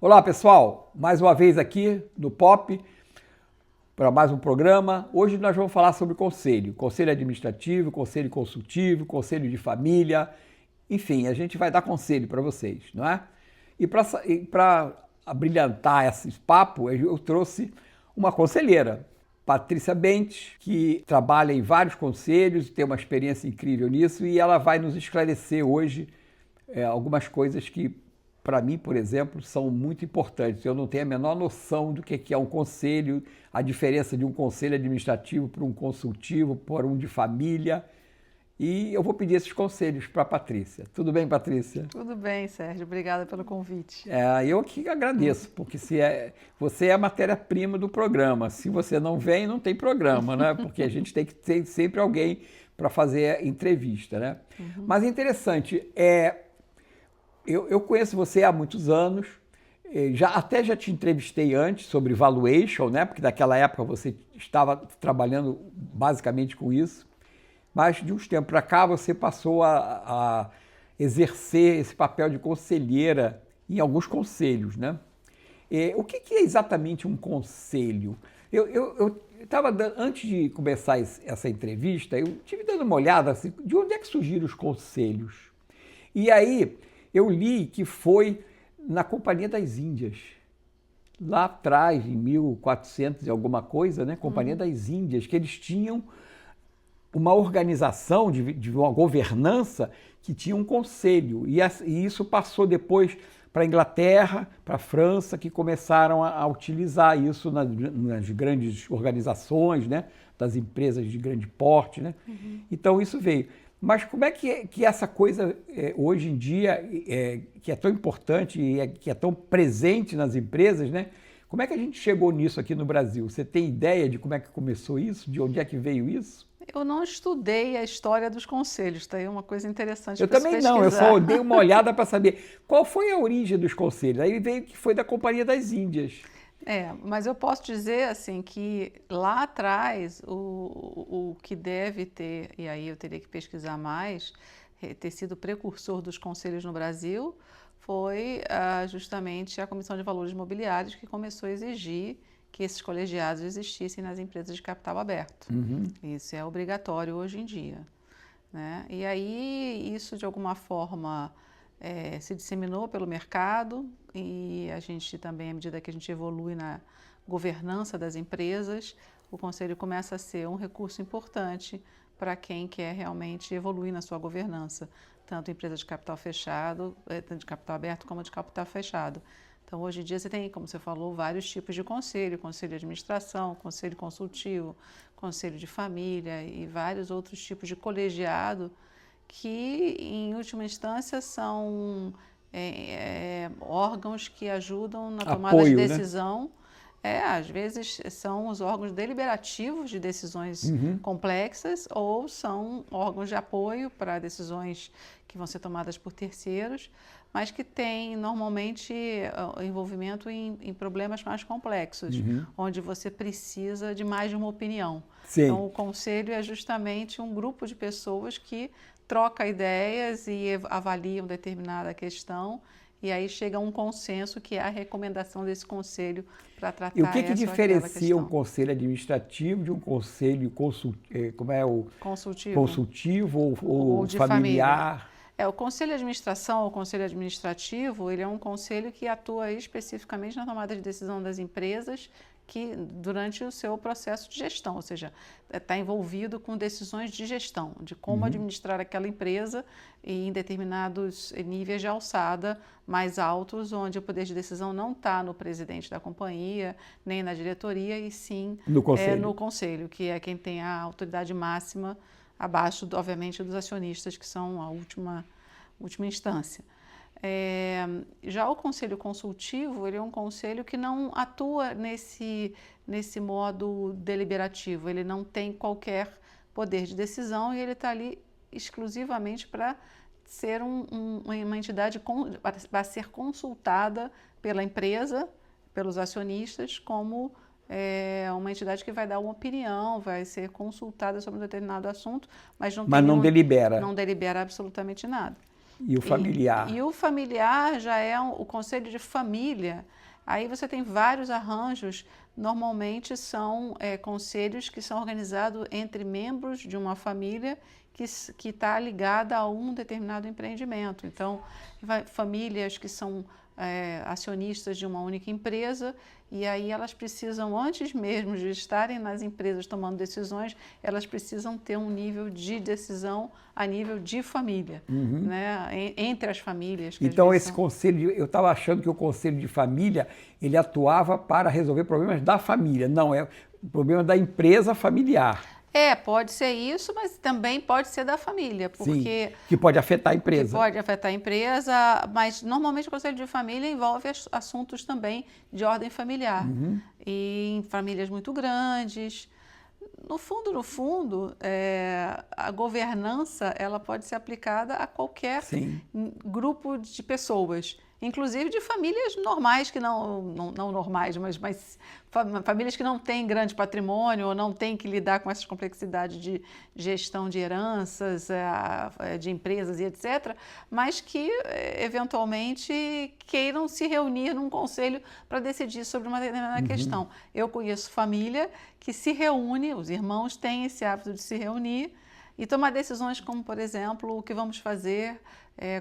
Olá pessoal, mais uma vez aqui no Pop para mais um programa. Hoje nós vamos falar sobre conselho, conselho administrativo, conselho consultivo, conselho de família, enfim, a gente vai dar conselho para vocês, não é? E para abrilhantar esse papo, eu trouxe uma conselheira, Patrícia Bentes, que trabalha em vários conselhos, tem uma experiência incrível nisso e ela vai nos esclarecer hoje algumas coisas que, para mim, por exemplo, são muito importantes. Eu não tenho a menor noção do que é um conselho, a diferença de um conselho administrativo para um consultivo, para um de família. E eu vou pedir esses conselhos para a Patrícia. Tudo bem, Patrícia? Tudo bem, Sérgio. Obrigada pelo convite. Eu que agradeço, porque você é a matéria-prima do programa. Se você não vem, não tem programa, né? Porque a gente tem que ter sempre alguém para fazer a entrevista, né? Mas é interessante, eu conheço você há muitos anos, já te entrevistei antes sobre valuation, né? Porque naquela época você estava trabalhando basicamente com isso, mas de uns tempos para cá você passou a exercer esse papel de conselheira em alguns conselhos, né? O que é exatamente um conselho? Eu estava, antes de começar essa entrevista, eu tive dando uma olhada assim, de onde é que surgiram os conselhos. E aí eu li que foi na Companhia das Índias, lá atrás, em 1400 e alguma coisa, né? Companhia das Índias, que eles tinham uma organização de uma governança que tinha um conselho. E isso passou depois para a Inglaterra, para a França, que começaram a utilizar isso nas grandes organizações, né? Das empresas de grande porte, né? Então isso veio. Mas como é que essa coisa, hoje em dia, que é tão importante e que é tão presente nas empresas, né? Como é que a gente chegou nisso aqui no Brasil? Você tem ideia de como é que começou isso? De onde é que veio isso? Eu não estudei a história dos conselhos, tá aí uma coisa interessante Eu para se também não, eu pesquisar. só dei uma olhada para saber qual foi a origem dos conselhos. Aí veio que foi da Companhia das Índias. Mas eu posso dizer assim que lá atrás o que deve ter, e aí eu teria que pesquisar mais, ter sido precursor dos conselhos no Brasil, foi justamente a Comissão de Valores Mobiliários que começou a exigir que esses colegiados existissem nas empresas de capital aberto. Isso é obrigatório hoje em dia, né? E aí isso de alguma forma se disseminou pelo mercado e a gente também, à medida que a gente evolui na governança das empresas, o conselho começa a ser um recurso importante para quem quer realmente evoluir na sua governança, tanto empresa de capital fechado, tanto de capital aberto como de capital fechado. Então, hoje em dia, você tem, como você falou, vários tipos de conselho de administração, conselho consultivo, conselho de família e vários outros tipos de colegiado que, em última instância, são órgãos que ajudam na tomada de Apoio, né? decisão. Às vezes são os órgãos deliberativos de decisões complexas ou são órgãos de apoio para decisões que vão ser tomadas por terceiros, mas que têm normalmente envolvimento em problemas mais complexos, onde você precisa de mais de uma opinião. Sim. Então, o conselho é justamente um grupo de pessoas que troca ideias e avaliam determinada questão e aí chega a um consenso que é a recomendação desse conselho para tratar E o que essa ou aquela diferencia um questão. conselho administrativo de um conselho consultivo ou de família. familiar? O conselho de administração ou conselho administrativo, ele é um conselho que atua especificamente na tomada de decisão das empresas que durante o seu processo de gestão, ou seja, está envolvido com decisões de gestão, de como administrar aquela empresa e em determinados níveis de alçada mais altos, onde o poder de decisão não está no presidente da companhia, nem na diretoria, e sim no conselho, que é quem tem a autoridade máxima abaixo, obviamente, dos acionistas, que são a última instância. Já o conselho consultivo, ele é um conselho que não atua nesse modo deliberativo, ele não tem qualquer poder de decisão e ele está ali exclusivamente para ser uma entidade para ser consultada pela empresa, pelos acionistas, como uma entidade que vai dar uma opinião, vai ser consultada sobre um determinado assunto, mas não delibera. Não delibera absolutamente nada. E o familiar? E o familiar já é o conselho de família. Aí você tem vários arranjos, normalmente são conselhos que são organizados entre membros de uma família que está ligada a um determinado empreendimento. Então, famílias que são acionistas de uma única empresa, e aí elas precisam, antes mesmo de estarem nas empresas tomando decisões, elas precisam ter um nível de decisão a nível de família, né? Entre as famílias. Então esse conselho, eu estava achando que o conselho de família, ele atuava para resolver problemas da família, não, é problema da empresa familiar. Pode ser isso, mas também pode ser da família, porque... Sim, que pode afetar a empresa. Que pode afetar a empresa, mas normalmente o conselho de família envolve assuntos também de ordem familiar. E em famílias muito grandes. No fundo, a governança ela pode ser aplicada a qualquer grupo de pessoas. Inclusive de famílias normais, que não normais, mas famílias que não têm grande patrimônio ou não têm que lidar com essas complexidades de gestão de heranças, de empresas e etc., mas que eventualmente queiram se reunir num conselho para decidir sobre uma determinada questão. Eu conheço família que se reúne, os irmãos têm esse hábito de se reunir e tomar decisões como, por exemplo, o que vamos fazer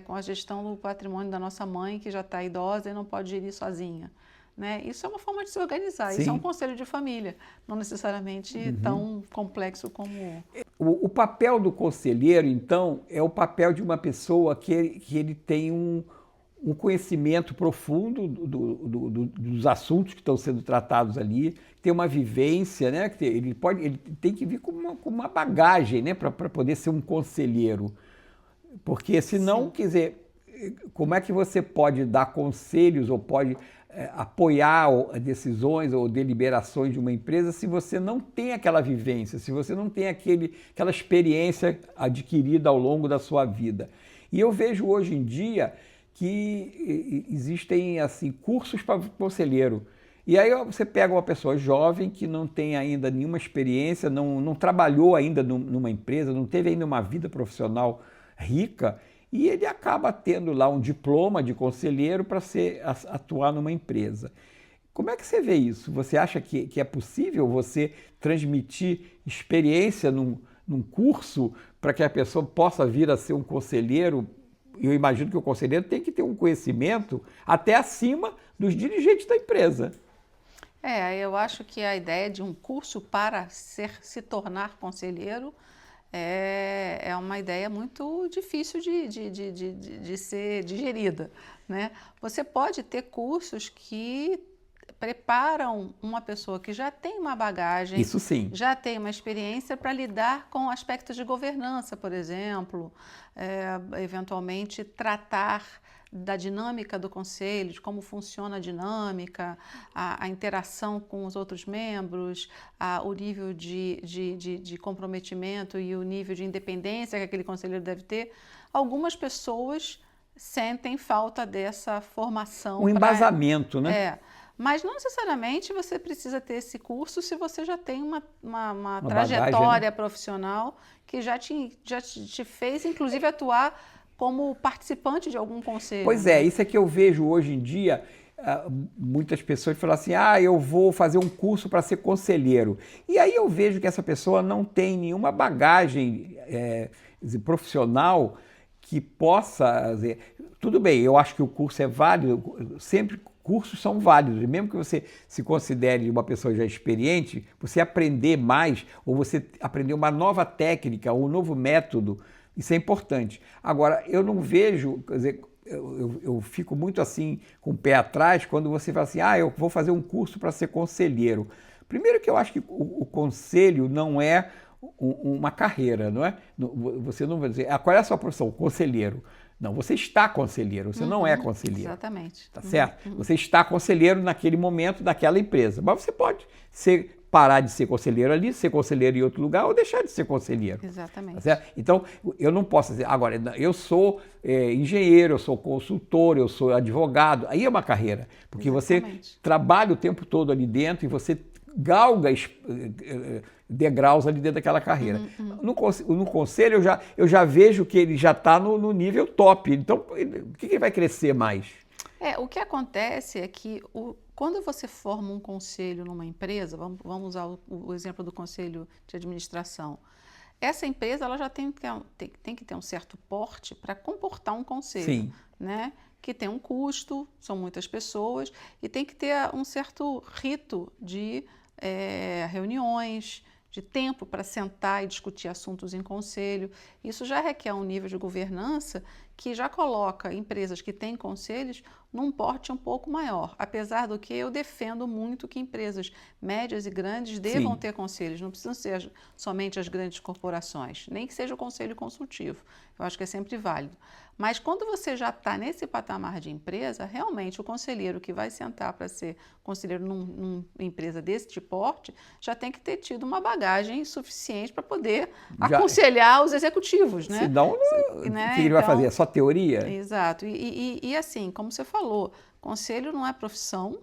com a gestão do patrimônio da nossa mãe, que já está idosa e não pode gerir sozinha. Né? Isso é uma forma de se organizar, isso é um conselho de família, não necessariamente tão complexo como... O papel do conselheiro, então, é o papel de uma pessoa que ele tem um conhecimento profundo dos assuntos que estão sendo tratados ali, tem uma vivência, né? Ele tem que vir com uma bagagem, né? Para poder ser um conselheiro. Porque senão, quer dizer, como é que você pode dar conselhos ou pode apoiar decisões ou deliberações de uma empresa se você não tem aquela vivência, se você não tem aquela experiência adquirida ao longo da sua vida? E eu vejo hoje em dia que existem assim, cursos para conselheiro. E aí você pega uma pessoa jovem que não tem ainda nenhuma experiência, não trabalhou ainda numa empresa, não teve ainda uma vida profissional rica, e ele acaba tendo lá um diploma de conselheiro para atuar numa empresa. Como é que você vê isso? Você acha que é possível você transmitir experiência num curso para que a pessoa possa vir a ser um conselheiro? Eu imagino que o conselheiro tem que ter um conhecimento até acima dos dirigentes da empresa. Eu acho que a ideia de um curso para se tornar conselheiro é uma ideia muito difícil de ser digerida, né? Você pode ter cursos que preparam uma pessoa que já tem uma bagagem, isso sim, já tem uma experiência para lidar com aspectos de governança, por exemplo, eventualmente tratar da dinâmica do conselho, de como funciona a dinâmica, a interação com os outros membros, o nível de comprometimento e o nível de independência que aquele conselheiro deve ter. Algumas pessoas sentem falta dessa formação. Um embasamento, né? Mas não necessariamente você precisa ter esse curso se você já tem uma trajetória bagagem, né, profissional que já te fez, inclusive, atuar como participante de algum conselho. Pois isso é que eu vejo hoje em dia, muitas pessoas falam assim, eu vou fazer um curso para ser conselheiro. E aí eu vejo que essa pessoa não tem nenhuma bagagem profissional que possa... Tudo bem, eu acho que o curso é válido, sempre cursos são válidos, e mesmo que você se considere uma pessoa já experiente, você aprender mais, ou você aprender uma nova técnica, ou um novo método, isso é importante. Agora, eu não vejo, quer dizer, eu fico muito assim com o pé atrás quando você fala assim, eu vou fazer um curso para ser conselheiro. Primeiro que eu acho que o conselho não é uma carreira, não é? Você não vai dizer, qual é a sua profissão? Conselheiro. Não, você está conselheiro, você não é conselheiro. Exatamente. Tá certo? Você está conselheiro naquele momento, naquela empresa. Mas você pode parar de ser conselheiro ali, ser conselheiro em outro lugar ou deixar de ser conselheiro. Exatamente. Tá certo? Então, eu não posso dizer, agora, eu sou engenheiro, eu sou consultor, eu sou advogado. Aí é uma carreira, porque você trabalha o tempo todo ali dentro e você galga degraus ali dentro daquela carreira. No conselho eu já vejo que ele já está no nível top. Então, o que ele vai crescer mais? O que acontece é que quando você forma um conselho numa empresa, vamos usar o exemplo do conselho de administração, essa empresa ela já tem que ter um certo porte para comportar um conselho. Sim. Né? Que tem um custo, são muitas pessoas, e tem que ter um certo rito de reuniões, de tempo para sentar e discutir assuntos em conselho. Isso já requer um nível de governança que já coloca empresas que têm conselhos num porte um pouco maior. Apesar do que eu defendo muito que empresas médias e grandes devam ter conselhos, não precisam ser somente as grandes corporações, nem que seja o conselho consultivo. Eu acho que é sempre válido. Mas quando você já está nesse patamar de empresa, realmente o conselheiro que vai sentar para ser conselheiro numa empresa desse porte já tem que ter tido uma bagagem suficiente para poder aconselhar os executivos, né? Senão, né? O que ele vai fazer? É só teoria? Exato. E assim, como você falou, conselho não é profissão,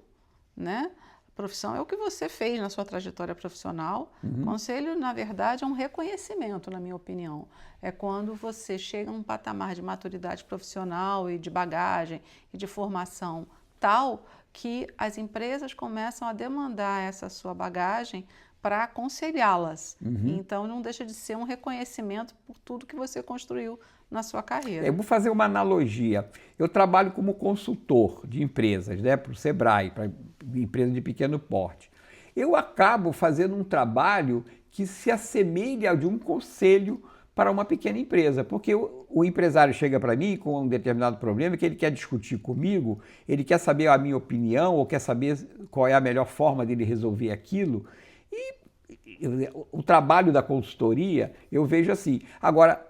né? Profissão é o que você fez na sua trajetória profissional. Conselho, na verdade, é um reconhecimento, na minha opinião. É quando você chega a um patamar de maturidade profissional e de bagagem e de formação tal que as empresas começam a demandar essa sua bagagem para aconselhá-las. Então, não deixa de ser um reconhecimento por tudo que você construiu na sua carreira. Eu vou fazer uma analogia. Eu trabalho como consultor de empresas, né, para o Sebrae, para empresa de pequeno porte. Eu acabo fazendo um trabalho que se assemelha ao de um conselho para uma pequena empresa, porque o empresário chega para mim com um determinado problema que ele quer discutir comigo, ele quer saber a minha opinião ou quer saber qual é a melhor forma dele resolver aquilo. E o trabalho da consultoria, eu vejo assim. Agora,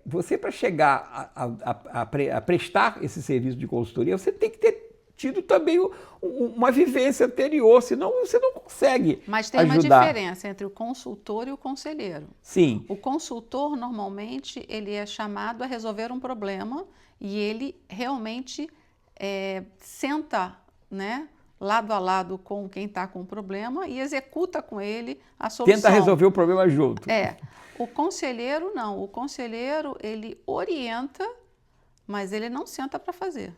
você para chegar a prestar esse serviço de consultoria, você tem que ter tido também uma vivência anterior, senão você não consegue Mas tem uma diferença entre o consultor e o conselheiro. Sim. O consultor, normalmente, ele é chamado a resolver um problema e ele realmente senta, né, lado a lado com quem está com o problema e executa com ele a solução. Tenta resolver o problema junto. O conselheiro não. O conselheiro, ele orienta, mas ele não senta para fazer.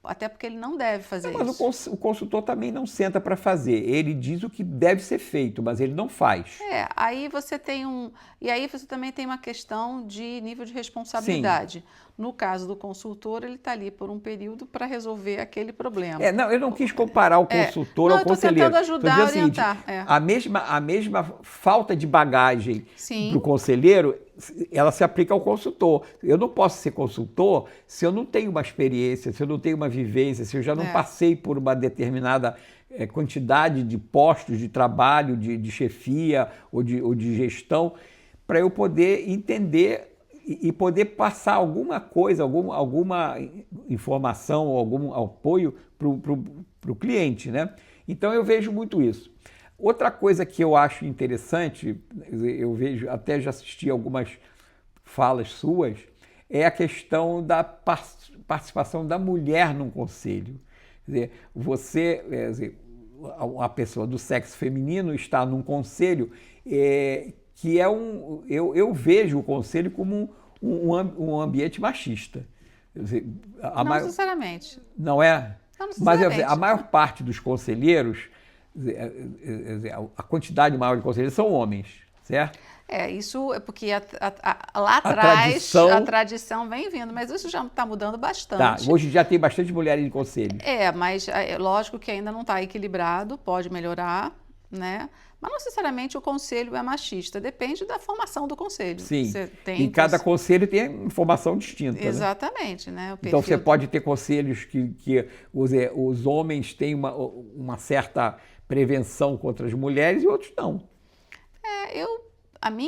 Até porque ele não deve fazer isso. Mas o consultor também não senta para fazer. Ele diz o que deve ser feito, mas ele não faz. Aí você tem E aí você também tem uma questão de nível de responsabilidade. Sim. No caso do consultor, ele está ali por um período para resolver aquele problema. Não, eu não quis comparar o consultor ao conselheiro. Eu estou tentando ajudar a orientar. A mesma falta de bagagem do conselheiro, ela se aplica ao consultor. Eu não posso ser consultor se eu não tenho uma experiência, se eu não tenho uma vivência, se eu já não passei por uma determinada quantidade de postos de trabalho, de chefia ou de gestão, para eu poder entender e poder passar alguma coisa, alguma informação ou algum apoio para o cliente, né? Então eu vejo muito isso. Outra coisa que eu acho interessante, eu vejo, até já assisti algumas falas suas, é a questão da participação da mulher num conselho. Quer dizer, uma pessoa do sexo feminino está num conselho que eu vejo o conselho como um ambiente machista. Quer dizer, não necessariamente. Não é? Não necessariamente. Mas a maior parte dos conselheiros, a quantidade maior de conselheiros são homens, certo? Isso é porque lá atrás a tradição vem vindo, mas isso já está mudando bastante. Hoje já tem bastante mulheres em conselho. Mas lógico que ainda não está equilibrado, pode melhorar, né? Mas não necessariamente o conselho é machista, depende da formação do conselho. Sim, e cada conselho tem informação distinta. Exatamente, né? Então você pode ter conselhos que os homens têm uma certa prevenção contra as mulheres e outros não.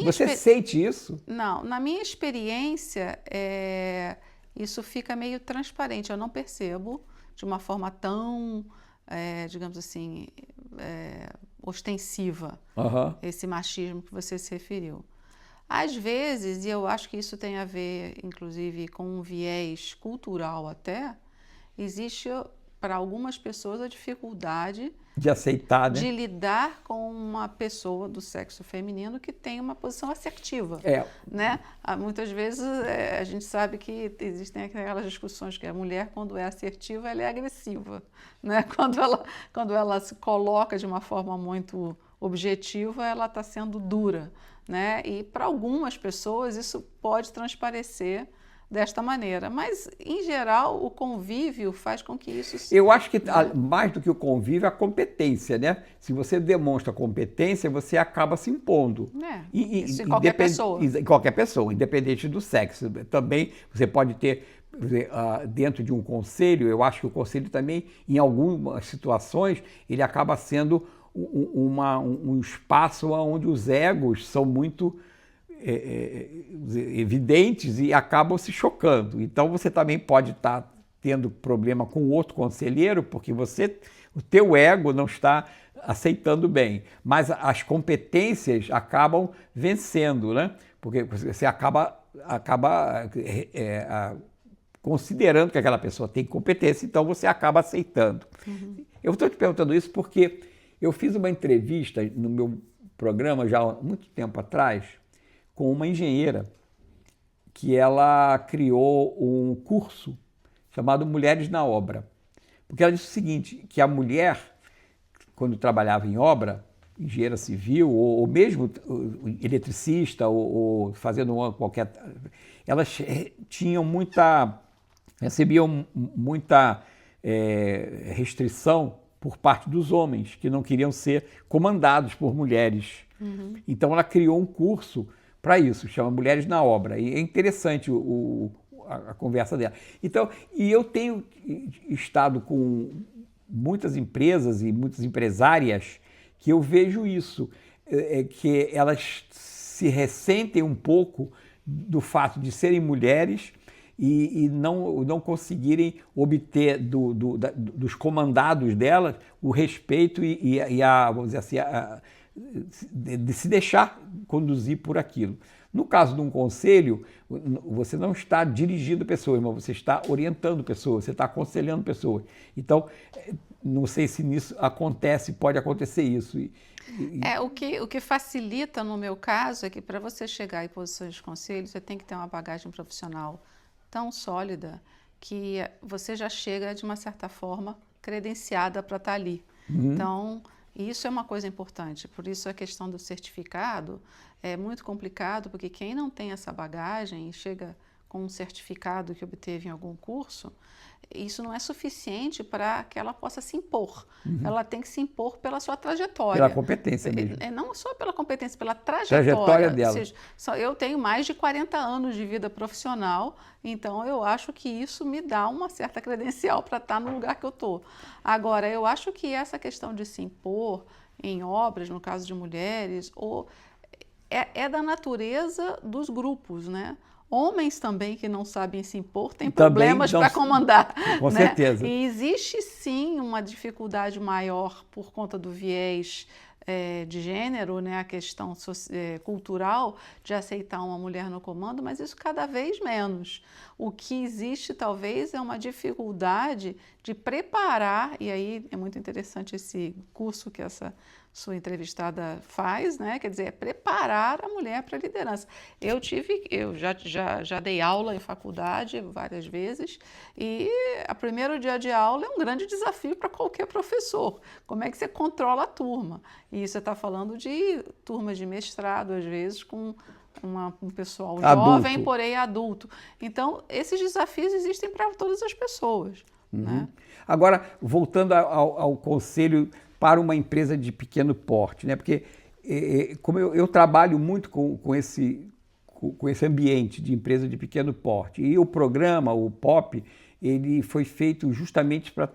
Você sente isso? Não, na minha experiência, isso fica meio transparente. Eu não percebo de uma forma tão, digamos assim, ostensiva, esse machismo que você se referiu. Às vezes, e eu acho que isso tem a ver, inclusive, com um viés cultural até, existe para algumas pessoas, a dificuldade de aceitar, né? de lidar com uma pessoa do sexo feminino que tem uma posição assertiva, né? Muitas vezes a gente sabe que existem aquelas discussões que a mulher, quando é assertiva, ela é agressiva, né? Quando ela se coloca de uma forma muito objetiva, ela está sendo dura, né? E para algumas pessoas isso pode transparecer desta maneira, mas em geral o convívio faz com que isso se... Eu acho que mais do que o convívio, a competência, né? Se você demonstra competência, você acaba se impondo. Isso em qualquer pessoa. Em qualquer pessoa, independente do sexo. Também você pode ter, dentro de um conselho, eu acho que o conselho também, em algumas situações, ele acaba sendo um espaço onde os egos são muito evidentes e acabam se chocando. Então você também pode estar tendo problema com outro conselheiro porque o teu ego não está aceitando bem, mas as competências acabam vencendo, né? Porque você acaba considerando que aquela pessoa tem competência, então você acaba aceitando. Eu estou te perguntando isso porque eu fiz uma entrevista no meu programa já há muito tempo atrás com uma engenheira que ela criou um curso chamado Mulheres na Obra. Porque ela disse o seguinte, que a mulher, quando trabalhava em obra, engenheira civil, ou mesmo eletricista, ou fazendo qualquer... Elas recebiam muita restrição por parte dos homens, que não queriam ser comandados por mulheres. Então ela criou um curso para isso, chama Mulheres na Obra. E é interessante a conversa dela. Então, e eu tenho estado com muitas empresas e muitas empresárias que eu vejo isso, que elas se ressentem um pouco do fato de serem mulheres e não conseguirem obter dos comandados delas o respeito vamos dizer assim, de se deixar conduzir por aquilo. No caso de um conselho, você não está dirigindo pessoas, mas você está orientando pessoas, você está aconselhando pessoas. Então, não sei se nisso pode acontecer isso. O que facilita no meu caso é que para você chegar em posições de conselho, você tem que ter uma bagagem profissional tão sólida que você já chega de uma certa forma credenciada para estar ali. Então, isso é uma coisa importante, por isso a questão do certificado é muito complicado, porque quem não tem essa bagagem e chega com um certificado que obteve em algum curso, isso não é suficiente para que ela possa se impor. Ela tem que se impor pela sua trajetória. Pela competência mesmo. Não só pela competência, pela trajetória dela. Ou seja, eu tenho mais de 40 anos de vida profissional, então eu acho que isso me dá uma certa credencial para estar no lugar que eu estou. Agora, eu acho que essa questão de se impor em obras, no caso de mulheres, é da natureza dos grupos, né? Homens também que não sabem se impor têm problemas para comandar. Com certeza. E existe sim uma dificuldade maior por conta do viés de gênero, né? A questão cultural de aceitar uma mulher no comando, mas isso cada vez menos. O que existe talvez é uma dificuldade de preparar, e aí é muito interessante esse curso que essa sua entrevistada faz, né? Quer dizer, é preparar a mulher para a liderança. Eu já dei aula em faculdade várias vezes e o primeiro dia de aula é um grande desafio para qualquer professor. Como é que você controla a turma? E você está falando de turmas de mestrado, às vezes, com um pessoal jovem, porém adulto. Então, esses desafios existem para todas as pessoas. Né? Agora, voltando ao conselho para uma empresa de pequeno porte, né? Porque como eu trabalho muito com esse ambiente de empresa de pequeno porte, e o programa, o POP, ele foi feito justamente para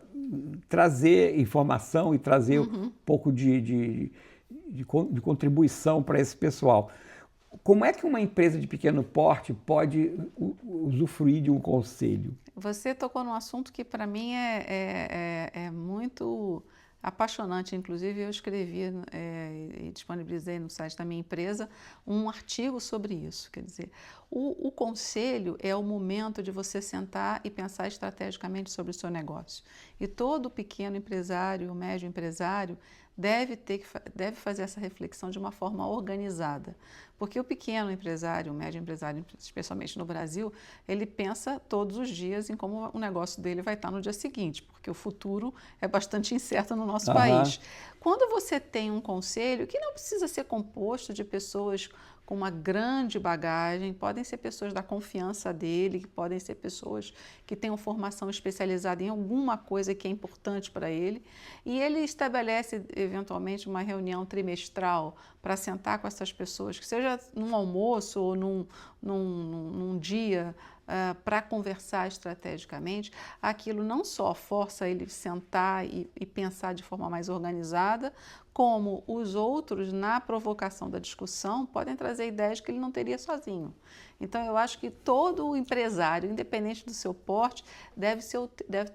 trazer informação e trazer um pouco de contribuição para esse pessoal. Como é que uma empresa de pequeno porte pode usufruir de um conselho? Você tocou num assunto que para mim é muito apaixonante. Inclusive eu escrevi e disponibilizei no site da minha empresa um artigo sobre isso. Quer dizer, O conselho é o momento de você sentar e pensar estrategicamente sobre o seu negócio. E todo pequeno empresário, médio empresário, deve fazer essa reflexão de uma forma organizada. Porque o pequeno empresário, o médio empresário, especialmente no Brasil, ele pensa todos os dias em como o negócio dele vai estar no dia seguinte, porque o futuro é bastante incerto no nosso país. Quando você tem um conselho, que não precisa ser composto de pessoas com uma grande bagagem, podem ser pessoas da confiança dele, podem ser pessoas que tenham formação especializada em alguma coisa que é importante para ele, e ele estabelece eventualmente uma reunião trimestral para sentar com essas pessoas, que seja num almoço ou num dia, para conversar estrategicamente. Aquilo não só força ele sentar e pensar de forma mais organizada, como os outros, na provocação da discussão, podem trazer ideias que ele não teria sozinho. Então, eu acho que todo empresário, independente do seu porte, deve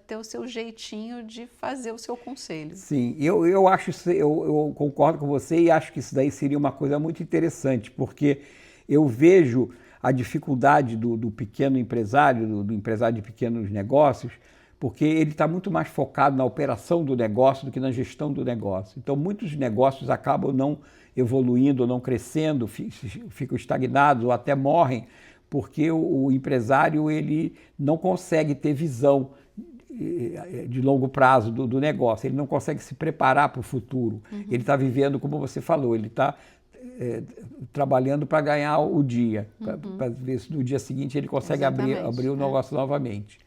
ter o seu jeitinho de fazer o seu conselho. Sim, eu acho isso, eu concordo com você e acho que isso daí seria uma coisa muito interessante, porque eu vejo a dificuldade do pequeno empresário, do empresário de pequenos negócios, porque ele está muito mais focado na operação do negócio do que na gestão do negócio. Então, muitos negócios acabam não evoluindo, não crescendo, ficam estagnados ou até morrem, porque o empresário ele não consegue ter visão de longo prazo do negócio, ele não consegue se preparar para o futuro. Ele está vivendo, como você falou, ele está trabalhando para ganhar o dia, para ver se no dia seguinte ele consegue abrir o negócio novamente.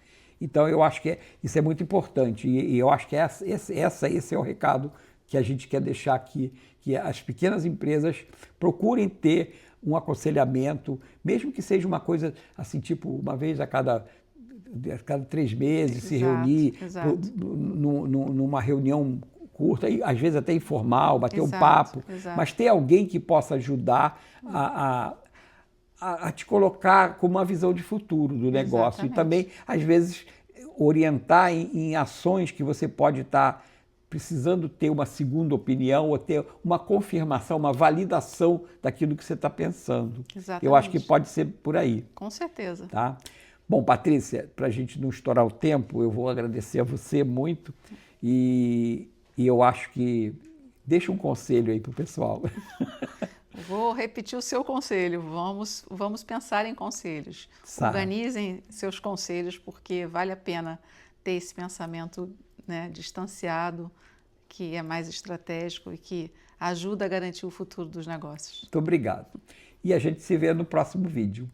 Então, eu acho que isso é muito importante e eu acho que esse é o recado que a gente quer deixar aqui, que as pequenas empresas procurem ter um aconselhamento, mesmo que seja uma coisa assim, tipo, uma vez a cada 3 meses, se reunir numa reunião curta, e às vezes até informal, bater um papo, mas ter alguém que possa ajudar a te colocar com uma visão de futuro do negócio. E também, às vezes, orientar em ações que você pode estar precisando ter uma segunda opinião ou ter uma confirmação, uma validação daquilo que você está pensando. Eu acho que pode ser por aí. Com certeza. Tá? Bom, Patrícia, para a gente não estourar o tempo, eu vou agradecer a você muito e eu acho que deixa um conselho aí para o pessoal. Vou repetir o seu conselho, vamos pensar em conselhos. Organizem seus conselhos, porque vale a pena ter esse pensamento, né, distanciado, que é mais estratégico e que ajuda a garantir o futuro dos negócios. Muito obrigado. E a gente se vê no próximo vídeo.